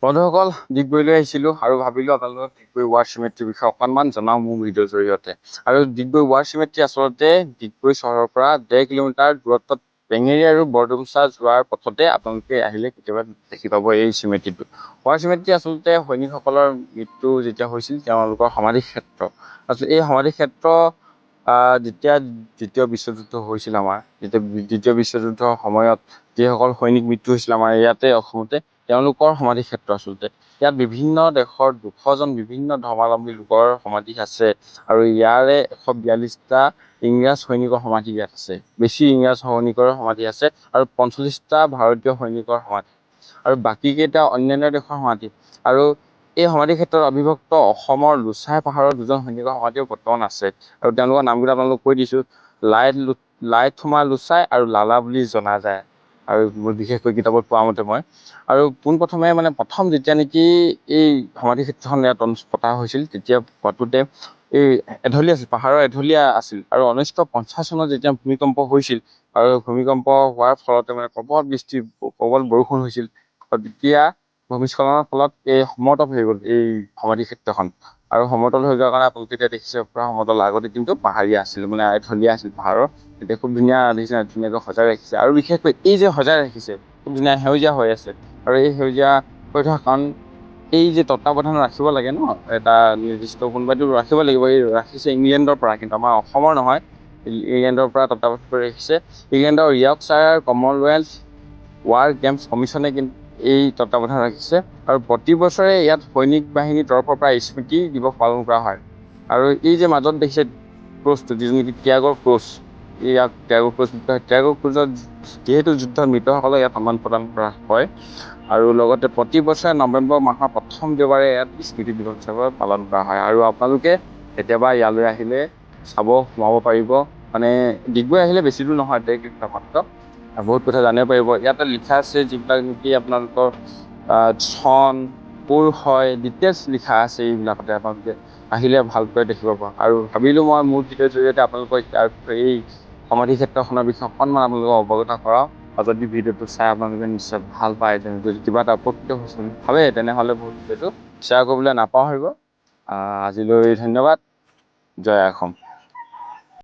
বন্ধুসকল, ডিগবৈলৈ আহিছিলোঁ আৰু ভাবিলোঁ আপোনালোকক ডিগবৈ ৱাৰ চিমেট্ৰিৰ বিষয়ে অকণমান জনাওঁ মোৰ ভিডিঅ'ৰ জৰিয়তে। আৰু ডিগবৈ ৱাৰ চিমেট্ৰি আচলতে ডিগবৈ চহৰৰ পৰা 1.5 কিলোমিটাৰ দূৰত্বত বেঙেৰী আৰু বৰডুমচা যোৱাৰ পথতে আপোনালোকে আহিলে কেতিয়াবা দেখি পাব এই চিমেট্ৰিটো। ৱাৰ চিমেট্ৰি আচলতে সৈনিকসকলৰ মৃত্যু যেতিয়া হৈছিল তেওঁলোকৰ সমাধি ক্ষেত্ৰ। আচলতে এই সমাধি ক্ষেত্ৰ যেতিয়া দ্বিতীয় বিশ্বযুদ্ধ হৈছিল যেতিয়া দ্বিতীয় বিশ্বযুদ্ধৰ সময়ত যিসকল সৈনিক মৃত্যু হৈছিল আমাৰ ইয়াতে অসমতে, তেওঁলোকৰ সমাধি ক্ষেত্ৰ আচলতে। ইয়াত বিভিন্ন দেশৰ 200জন বিভিন্ন ধৰ্মাৱলম্বী লোকৰ সমাধি আছে আৰু ইয়াৰে 142টা ইংৰাজ সৈনিকৰ সমাধি ইয়াত আছে। বেছি ইংৰাজ সৈনিকৰ সমাধি আছে আৰু 45টা ভাৰতীয় সৈনিকৰ সমাধি আৰু বাকীকেইটা অন্যান্য দেশৰ সমাধি। আৰু এই সমাধি ক্ষেত্ৰত অবিভক্ত অসমৰ লোচাই পাহাৰৰ 2জন সৈনিকৰ সমাধিও বৰ্তমান আছে আৰু তেওঁলোকৰ নামকেইটা আপোনালোকক কৈ দিছোঁ। লাইথুমা লোচাই আৰু লালা বুলি জনা যায় আৰু বিশেষকৈ কিতাপত পোৱা মতে মই। আৰু পোনপ্ৰথমে প্ৰথম যেতিয়া নেকি এই সমাধি ক্ষেত্ৰখন ইয়াত পতা হৈছিল তেতিয়া পাতোতে এই এঢলীয়া আছিল, পাহাৰৰ এঢলীয়া আছিল আৰু 1950 চনত যেতিয়া ভূমিকম্প হৈছিল আৰু ভূমিকম্প হোৱাৰ ফলতে প্ৰবল বৰষুণ হৈছিল আৰু তেতিয়া ভূমিস্খলনৰ ফলত এই সমতল হৈ গ'ল এই সমাধি ক্ষেত্ৰখন। আৰু সমতল হৈ যোৱাৰ কাৰণে আপোনালোকে এতিয়া দেখিছে পুৰা সমতল। আগতে কিন্তু পাহাৰীয়া আছিল, এঢলীয়া আছিল পাহাৰৰ। এতিয়া খুব ধুনীয়া দেখিছে, ধুনীয়াকৈ সজাই ৰাখিছে আৰু বিশেষকৈ এই যে সজাই ৰাখিছে খুব ধুনীয়া সেউজীয়া হৈ আছে। আৰু এই সেউজীয়া হৈ থকা কাৰণ এই যে তত্ত্বাৱধান ৰাখিব লাগে ন, এটা নিৰ্দিষ্ট কোনোবাইতো ৰাখিব লাগিব। এই ৰাখিছে ইংলেণ্ডৰ পৰা, কিন্তু আমাৰ অসমৰ নহয়, ইংলেণ্ডৰ পৰা তত্ত্বাৱধান কৰি ৰাখিছে। ইংলেণ্ডৰ য়ৰ্কশ্বায়াৰ কমনৱেলথ ৱাৰ গেমছ কমিশ্যনে কিন্তু এই তত্ত্বাৱধান ৰাখিছে আৰু প্ৰতি বছৰে ইয়াত সৈনিক বাহিনীৰ তৰফৰ পৰা স্মৃতি দিৱস পালন কৰা হয়। আৰু এই যে মাজত দেখিছে ক্ৰছটো, যিটো নেকি ত্যাগৰ ক্ৰছ, ইয়াক ত্যাগৰ ক্ৰছ বুলি কয়। ত্যাগৰ ক্ৰছত যিহেতু যুদ্ধত মৃতসকলক ইয়াত সন্মান প্ৰদান কৰা হয় আৰু লগতে প্ৰতি বছৰে নৱেম্বৰ মাহৰ প্ৰথম দেওবাৰে ইয়াত স্মৃতি দিৱস হিচাপে পালন কৰা হয়। আৰু আপোনালোকে কেতিয়াবা ইয়ালৈ আহিলে সোমাব পাৰিব। ডিগবৈ আহিলে বেছি দূৰ নহয়, 1.5 কিলোমিটাৰ মাত্ৰ। বহুত কথা জানিব পাৰিব। ইয়াতে লিখা আছে যিবিলাক নেকি আপোনালোকৰ চন ক'ৰ হয়, ডিটেইলছ লিখা আছে। এইবিলাকতে আপোনালোকে আহিলে ভালকৈ দেখিব পাব। আৰু ভাবিলোঁ মই মোৰ ভিডিঅ'ৰ জৰিয়তে আপোনালোকক এই সমাধি ক্ষেত্ৰখনৰ বিষয়ে অকণমান আপোনালোকক অৱগত কৰাওঁ। আৰু যদি ভিডিঅ'টো চাই আপোনালোকে নিশ্চয় ভাল পায়, যদি কিবা এটা উপকৃত হৈছে ভাবে, তেনেহ'লে মোৰ ভিডিঅ'টো শ্বেয়াৰ কৰিবলৈ নাপাহৰিব। আজিলৈ ধন্যবাদ। জয় অসম।